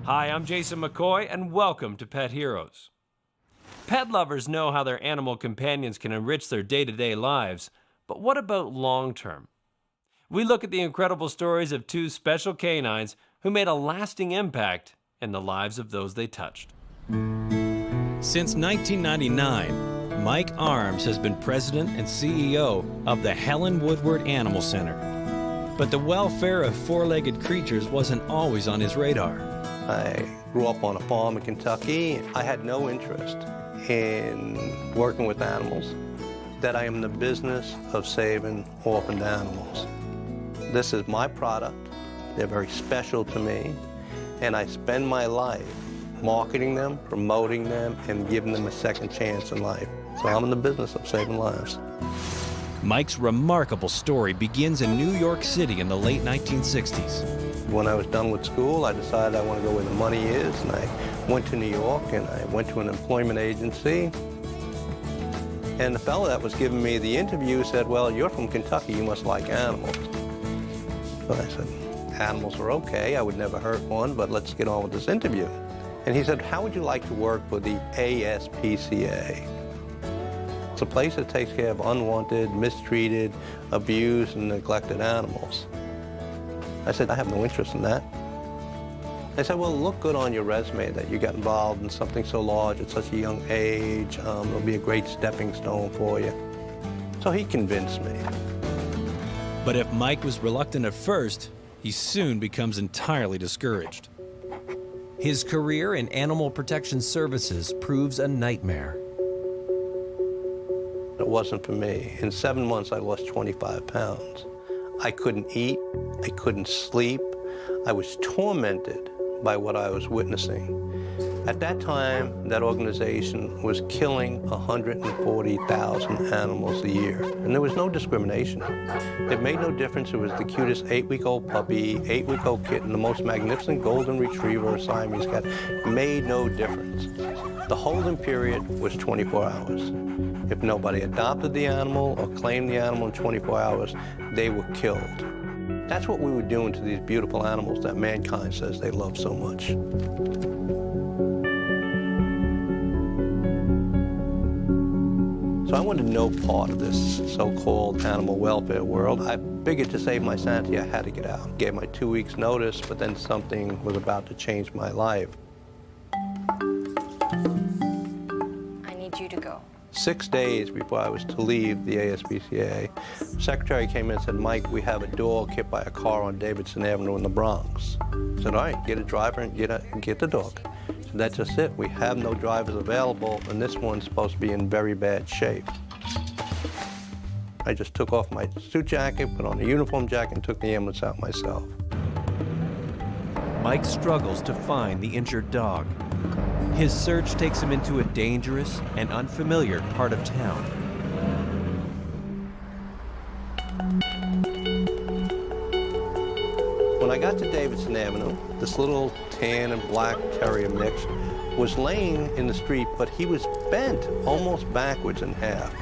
Hi, I'm Jason McCoy, and welcome to Pet Heroes. Pet lovers know how their animal companions can enrich their day-to-day lives, but what about long-term? We look at the incredible stories of two special canines who made a lasting impact in the lives of those they touched. Since 1999, Mike Arms has been president and CEO of the Helen Woodward Animal Center. But the welfare of four-legged creatures wasn't always on his radar. I grew up on a farm in Kentucky. I had no interest in working with animals, that I am in the business of saving orphaned animals. This is my product. They're very special to me, and I spend my life marketing them, promoting them, and giving them a second chance in life. So I'm in the business of saving lives. Mike's remarkable story begins in New York City in the late 1960s. When I was done with school, I decided I want to go where the money is, and I went to New York, and I went to an employment agency. And the fellow that was giving me the interview said, well, you're from Kentucky, you must like animals. So I said, animals are okay, I would never hurt one, but let's get on with this interview. And he said, how would you like to work for the ASPCA? It's a place that takes care of unwanted, mistreated, abused, and neglected animals. I said, I have no interest in that. They said, well, it'll look good on your resume that you got involved in something so large at such a young age. It'll be a great stepping stone for you. So he convinced me. But if Mike was reluctant at first, he soon becomes entirely discouraged. His career in animal protection services proves a nightmare. It wasn't for me. In 7 months, I lost 25 pounds. I couldn't eat, I couldn't sleep. I was tormented by what I was witnessing. At that time, that organization was killing 140,000 animals a year, and there was no discrimination. It made no difference. It was the cutest 8-week-old puppy, 8-week-old kitten, the most magnificent golden retriever, Siamese cat. It made no difference. The holding period was 24 hours. If nobody adopted the animal or claimed the animal in 24 hours, they were killed. That's what we were doing to these beautiful animals that mankind says they love so much. So I wanted no part of this so-called animal welfare world. I figured to save my sanity, I had to get out. Gave my 2 weeks notice, but then something was about to change my life. I need you to go. 6 days before I was to leave the ASPCA, the secretary came in and said, Mike, we have a dog hit by a car on Davidson Avenue in the Bronx. I said, all right, get a driver and get the dog. So that's just it. We have no drivers available, and this one's supposed to be in very bad shape. I just took off my suit jacket, put on a uniform jacket, and took the ambulance out myself. Mike struggles to find the injured dog. His search takes him into a dangerous and unfamiliar part of town. When I got to Davidson Avenue, this little tan and black terrier mix was laying in the street, but he was bent almost backwards in half.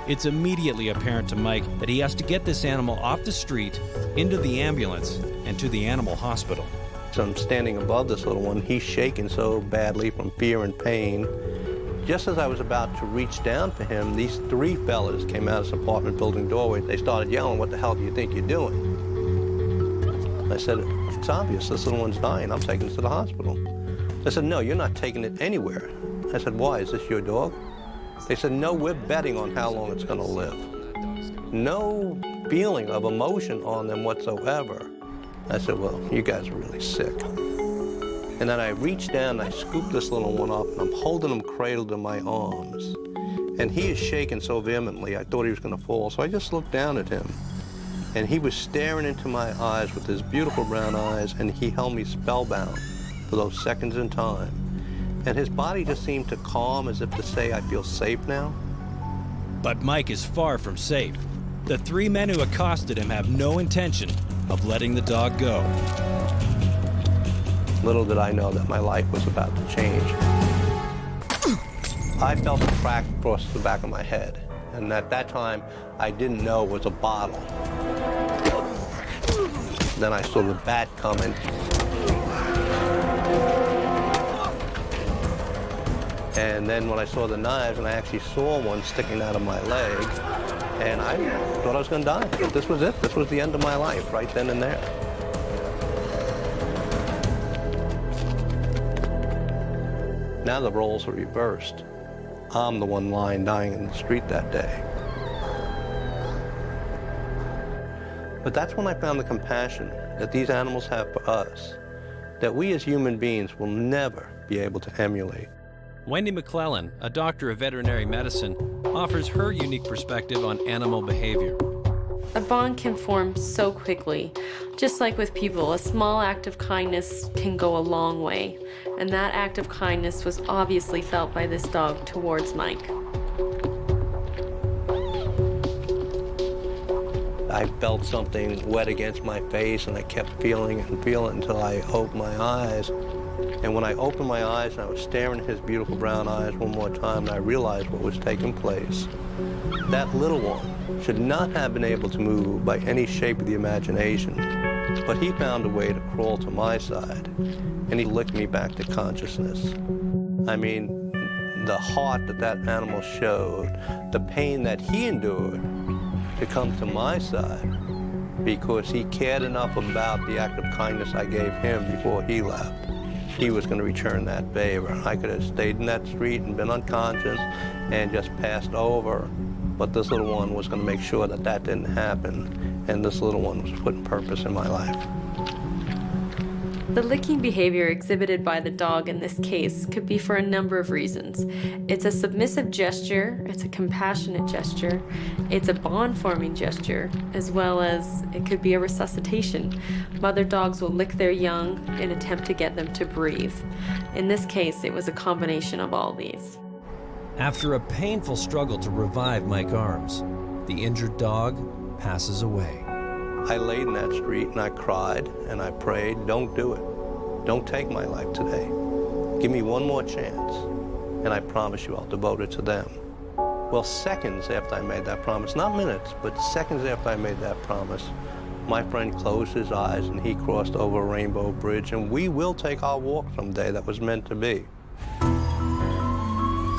It's immediately apparent to Mike that he has to get this animal off the street, into the ambulance, and to the animal hospital. So I'm standing above this little one. He's shaking so badly from fear and pain. Just as I was about to reach down for him, these 3 fellas came out of this apartment building doorway. They started yelling, what the hell do you think you're doing? I said, it's obvious, this little one's dying. I'm taking it to the hospital. They said, no, you're not taking it anywhere. I said, why, is this your dog? They said, no, we're betting on how long it's gonna live. No feeling of emotion on them whatsoever. I said, well, you guys are really sick. And then I reached down, and I scooped this little one up, and I'm holding him cradled in my arms. And he is shaking so vehemently, I thought he was gonna fall. So I just looked down at him, and he was staring into my eyes with his beautiful brown eyes, and he held me spellbound for those seconds in time. And his body just seemed to calm, as if to say, I feel safe now. But Mike is far from safe. The 3 men who accosted him have no intention of letting the dog go. Little did I know that my life was about to change. I felt a crack across the back of my head, and at that time, I didn't know it was a bottle. Then I saw the bat coming. And then when I saw the knives, and I actually saw one sticking out of my leg, and I thought I was going to die. This was it. This was the end of my life, right then and there. Now the roles are reversed. I'm the one lying dying in the street that day. But that's when I found the compassion that these animals have for us, that we as human beings will never be able to emulate. Wendy Mcclellan, a doctor of veterinary medicine, offers her unique perspective on animal behavior. A bond can form so quickly. Just like with people, a small act of kindness can go a long way. And that act of kindness was obviously felt by this dog towards Mike. I felt something wet against my face, and I kept feeling it and feeling it until I opened my eyes. And when I opened my eyes and I was staring at his beautiful brown eyes one more time, and I realized what was taking place. That little one should not have been able to move by any shape of the imagination, but he found a way to crawl to my side, and he licked me back to consciousness. I mean, the heart that that animal showed, the pain that he endured to come to my side, because he cared enough about the act of kindness I gave him before he left. He was going to return that favor. I could have stayed in that street and been unconscious and just passed over, but this little one was going to make sure that that didn't happen, and this little one was putting purpose in my life. The licking behavior exhibited by the dog in this case could be for a number of reasons. It's a submissive gesture, it's a compassionate gesture, it's a bond-forming gesture, as well as it could be a resuscitation. Mother dogs will lick their young in an attempt to get them to breathe. In this case, it was a combination of all these. After a painful struggle to revive Mike Arms, the injured dog passes away. I laid in that street and I cried and I prayed, don't do it. Don't take my life today. Give me one more chance, and I promise you I'll devote it to them. Well, seconds after I made that promise, not minutes, but seconds after I made that promise, my friend closed his eyes and he crossed over a rainbow bridge, and we will take our walk someday that was meant to be.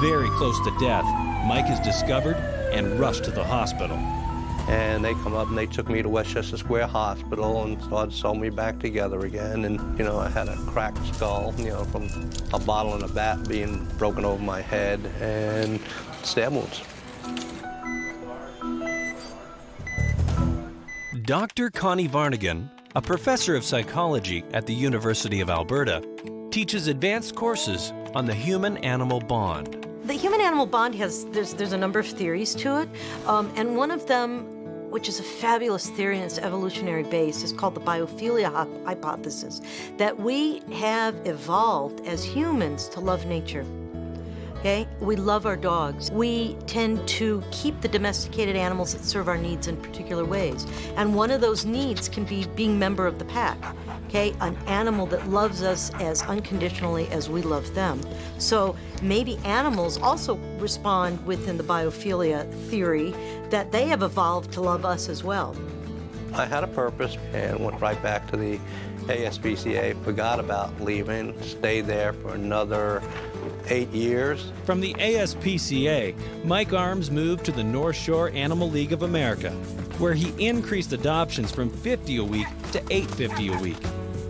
Very close to death, Mike is discovered and rushed to the hospital. And they come up and they took me to Westchester Square Hospital and started sewing me back together again. And, you know, I had a cracked skull, you know, from a bottle and a bat being broken over my head, and stab wounds. Dr. Connie Varnigan, a professor of psychology at the University of Alberta, teaches advanced courses on the human-animal bond. The human-animal bond there's a number of theories to it, and one of them, which is a fabulous theory and its evolutionary base, is called the biophilia hypothesis, that we have evolved as humans to love nature. Okay? We love our dogs. We tend to keep the domesticated animals that serve our needs in particular ways. And one of those needs can be being member of the pack. Okay? An animal that loves us as unconditionally as we love them. So maybe animals also respond within the biophilia theory that they have evolved to love us as well. I had a purpose and went right back to the ASPCA, forgot about leaving, stayed there for another 8 years. From the ASPCA, Mike Arms moved to the North Shore Animal League of America, where he increased adoptions from 50 a week to 850 a week,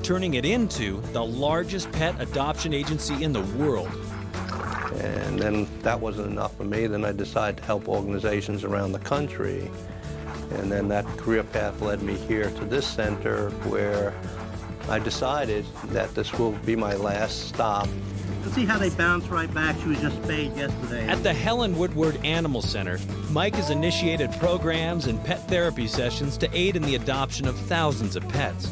turning it into the largest pet adoption agency in the world. And then that wasn't enough for me. Then I decided to help organizations around the country. And then that career path led me here to this center, where I decided that this will be my last stop. See how they bounce right back. She was just spayed yesterday. At the Helen Woodward Animal Center, Mike has initiated programs and pet therapy sessions to aid in the adoption of thousands of pets.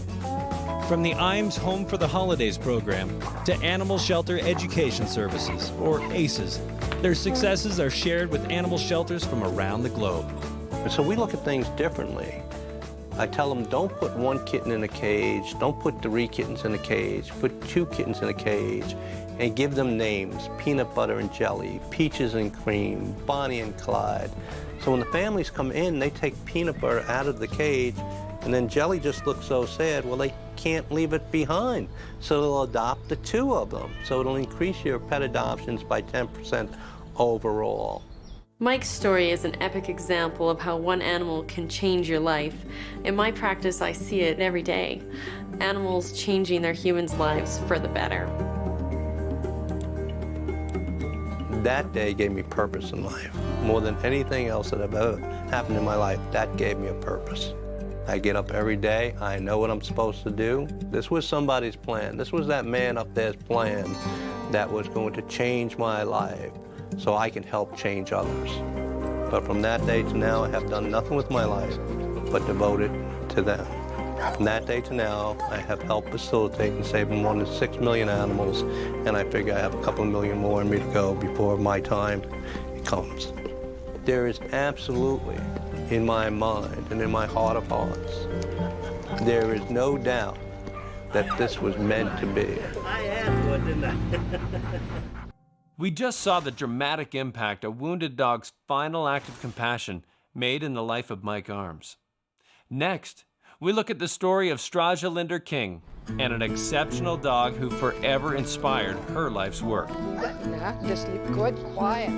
From the IAMS Home for the Holidays program to Animal Shelter Education Services, or ACES, their successes are shared with animal shelters from around the globe. And so we look at things differently. I tell them, don't put one kitten in a cage, don't put 3 kittens in a cage, put 2 kittens in a cage, and give them names: Peanut Butter and Jelly, Peaches and Cream, Bonnie and Clyde. So when the families come in, they take Peanut Butter out of the cage And then Jelly just looks so sad. Well, they can't leave it behind. So they'll adopt the 2 of them. So it'll increase your pet adoptions by 10% overall. Mike's story is an epic example of how one animal can change your life. In my practice, I see it every day. Animals changing their humans' lives for the better. That day gave me purpose in life. More than anything else that have ever happened in my life, that gave me a purpose. I get up every day, I know what I'm supposed to do. This was somebody's plan. This was that man up there's plan that was going to change my life so I can help change others. But from that day to now, I have done nothing with my life but devoted to them. From that day to now, I have helped facilitate and save more than 6 million animals, and I figure I have a couple of million more in me to go before my time comes. There is absolutely, in my mind and in my heart of hearts, there is no doubt that this was meant to be. I asked one, didn't I? We just saw the dramatic impact a wounded dog's final act of compassion made in the life of Mike Arms. Next, we look at the story of Straja Linder King and an exceptional dog who forever inspired her life's work. Nah, just sleep good, quiet.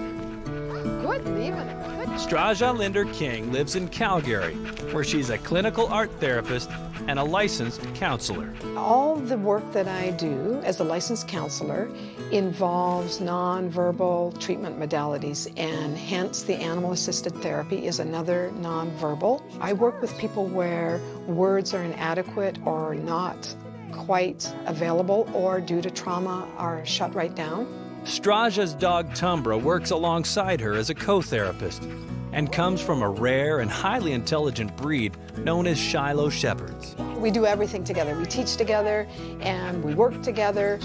Good, leaving it. Good. Straja Linder King lives in Calgary, where she's a clinical art therapist and a licensed counselor. All the work that I do as a licensed counselor involves nonverbal treatment modalities, and hence the animal-assisted therapy is another nonverbal. I work with people where words are inadequate or not quite available, or due to trauma are shut right down. Straja's dog Tumbra works alongside her as a co-therapist and comes from a rare and highly intelligent breed known as Shiloh Shepherds. We do everything together. We teach together and we work together.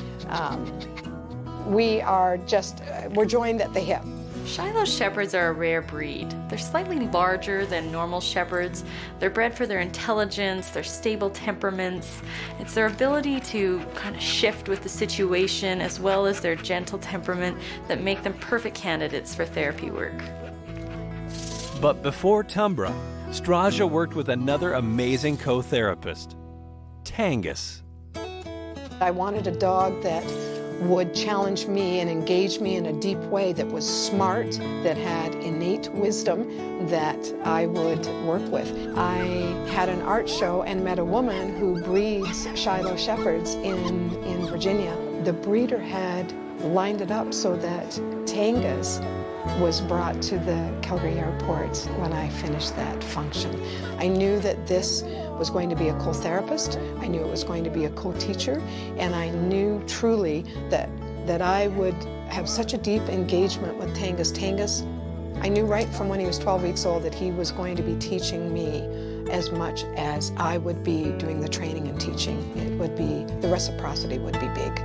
We're joined at the hip. Shiloh Shepherds are a rare breed. They're slightly larger than normal shepherds. They're bred for their intelligence, their stable temperaments. It's their ability to kind of shift with the situation, as well as their gentle temperament, that make them perfect candidates for therapy work. But before Tumbra, Straja worked with another amazing co-therapist, Tangus. I wanted a dog that would challenge me and engage me in a deep way, that was smart, that had innate wisdom that I would work with. I had an art show and met a woman who breeds Shiloh Shepherds in Virginia. The breeder had lined it up so that Tangus was brought to the Calgary airport when I finished that function. I knew that this was going to be a co-therapist, I knew it was going to be a co-teacher, and I knew truly that I would have such a deep engagement with Tangus. Tangus, I knew right from when he was 12 weeks old that he was going to be teaching me as much as I would be doing the training and teaching. It would be, the reciprocity would be big.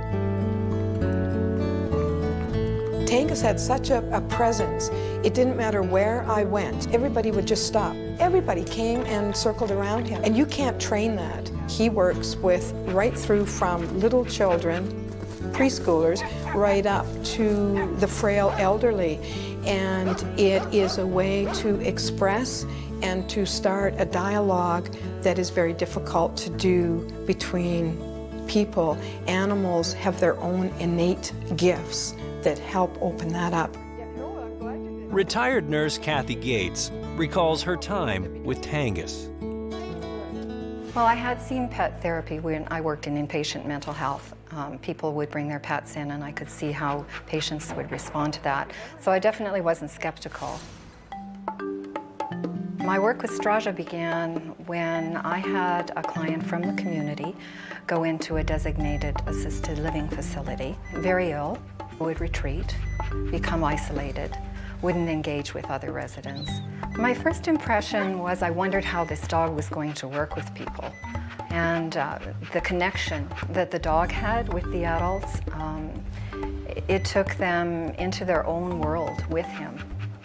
Tangus had such a presence. It didn't matter where I went. Everybody would just stop. Everybody came and circled around him. And you can't train that. He works with right through from little children, preschoolers, right up to the frail elderly. And it is a way to express and to start a dialogue that is very difficult to do between people. Animals have their own innate gifts that help open that up. Retired nurse Kathy Gates recalls her time with Tangus. Well, I had seen pet therapy when I worked in inpatient mental health. People would bring their pets in and I could see how patients would respond to that. So I definitely wasn't skeptical. My work with Straja began when I had a client from the community go into a designated assisted living facility, very ill, would retreat, become isolated, wouldn't engage with other residents. My first impression was I wondered how this dog was going to work with people. And the connection that the dog had with the adults, it took them into their own world with him.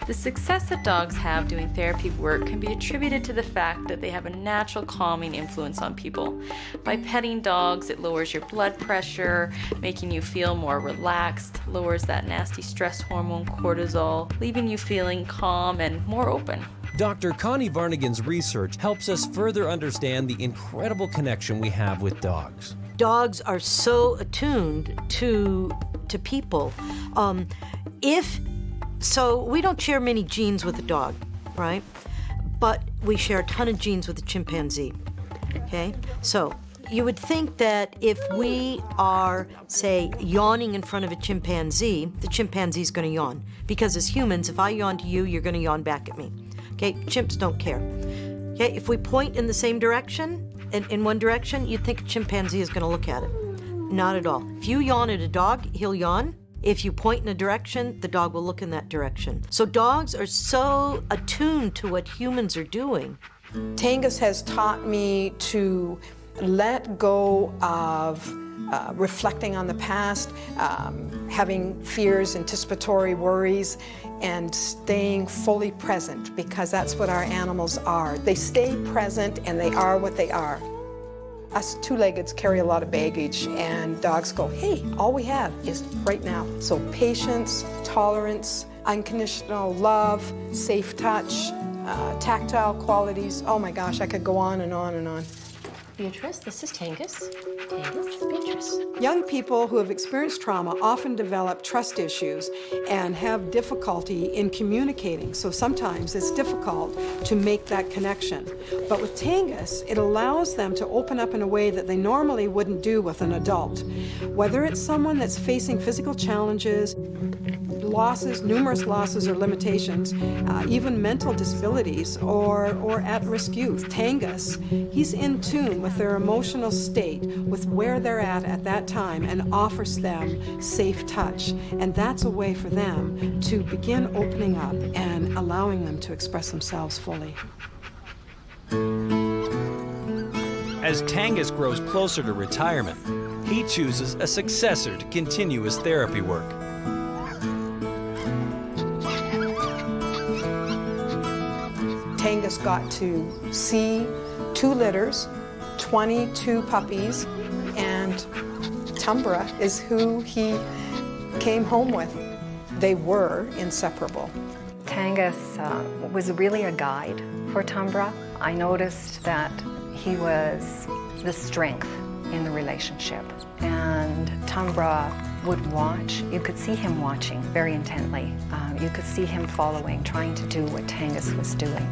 The success that dogs have doing therapy work can be attributed to the fact that they have a natural calming influence on people. By petting dogs, it lowers your blood pressure, making you feel more relaxed, lowers that nasty stress hormone cortisol, leaving you feeling calm and more open. Dr. Connie Varnigan's research helps us further understand the incredible connection we have with dogs. Dogs are so attuned to people. So we don't share many genes with a dog, right? But we share a ton of genes with a chimpanzee, okay? So you would think that if we are, say, yawning in front of a chimpanzee, the chimpanzee's gonna yawn. Because as humans, if I yawn to you, you're gonna yawn back at me. Okay, chimps don't care. Okay, if we point in the same direction, in one direction, you'd think a chimpanzee is gonna look at it. Not at all. If you yawn at a dog, he'll yawn. If you point in a direction, the dog will look in that direction. So dogs are so attuned to what humans are doing. Tangus has taught me to let go of reflecting on the past, having fears, anticipatory worries, and staying fully present, because that's what our animals are. They stay present and they are what they are. Us two-leggeds carry a lot of baggage, and dogs go, hey, all we have is right now. So patience, tolerance, unconditional love, safe touch, tactile qualities. Oh my gosh, I could go on and on and on. Beatrice, this is Tangus. Tangus, Beatrice. Young people who have experienced trauma often develop trust issues and have difficulty in communicating. So sometimes it's difficult to make that connection. But with Tangus, it allows them to open up in a way that they normally wouldn't do with an adult. Whether it's someone that's facing physical challenges, losses, numerous losses or limitations, even mental disabilities or at-risk youth. Tangus, he's in tune with their emotional state, with where they're at that time, and offers them safe touch. And that's a way for them to begin opening up and allowing them to express themselves fully. As Tangus grows closer to retirement, he chooses a successor to continue his therapy work. Tangus got to see 2 litters, 22 puppies, and Tumbra is who he came home with. They were inseparable. Tangus was really a guide for Tumbra. I noticed that he was the strength in the relationship, and Tumbra would watch. You could see him watching very intently. You could see him following, trying to do what Tangus was doing.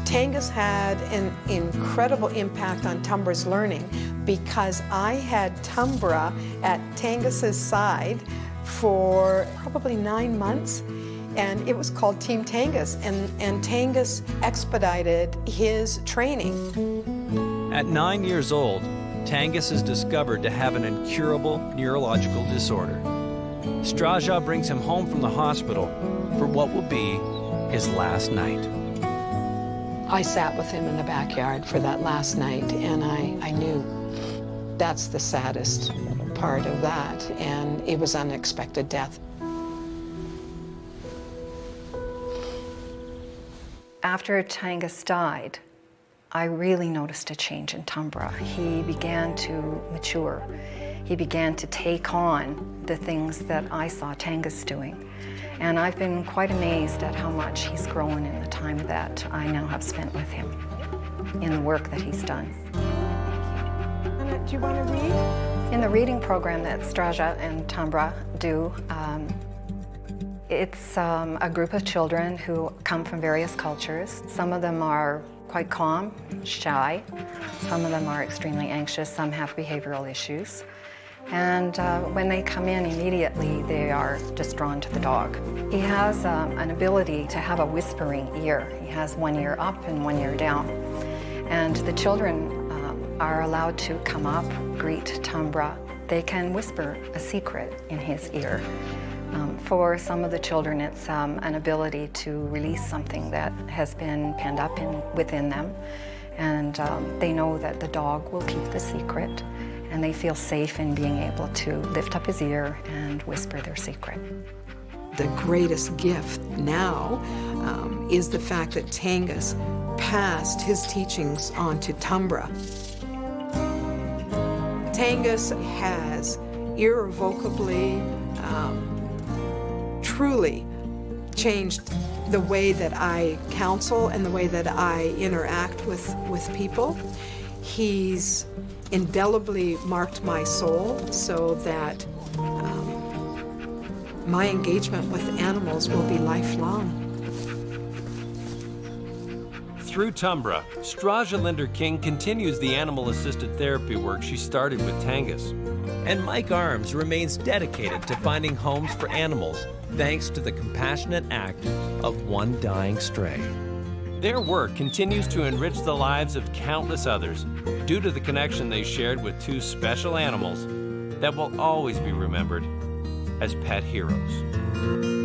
Tangus had an incredible impact on Tumbra's learning, because I had Tumbra at Tangus's side for probably 9 months, and it was called Team Tangus, and Tangus expedited his training. At 9 years old, Tangus is discovered to have an incurable neurological disorder. Straja brings him home from the hospital for what will be his last night. I sat with him in the backyard for that last night, and I knew that's the saddest part of that, and it was unexpected death. After Tangus died, I really noticed a change in Tumbra. He began to mature. He began to take on the things that I saw Tangus doing. And I've been quite amazed at how much he's grown in the time that I now have spent with him, in the work that he's done. Anna, do you want to read? In the reading program that Straja and Tumbra do, it's a group of children who come from various cultures. Some of them are quite calm, shy. Some of them are extremely anxious. Some have behavioral issues. And when they come in immediately, they are just drawn to the dog. He has an ability to have a whispering ear. He has one ear up and one ear down. And the children are allowed to come up, greet Tumbra. They can whisper a secret in his ear. For some of the children, it's an ability to release something that has been penned up within them. And they know that the dog will keep the secret. And they feel safe in being able to lift up his ear and whisper their secret. The greatest gift now is the fact that Tangus passed his teachings on to Tumbra. Tangus has irrevocably, truly changed the way that I counsel and the way that I interact with people. He's indelibly marked my soul so that my engagement with animals will be lifelong. Through Tumbra, Straja Linder-King continues the animal-assisted therapy work she started with Tangus. And Mike Arms remains dedicated to finding homes for animals, thanks to the compassionate act of one dying stray. Their work continues to enrich the lives of countless others due to the connection they shared with two special animals that will always be remembered as pet heroes.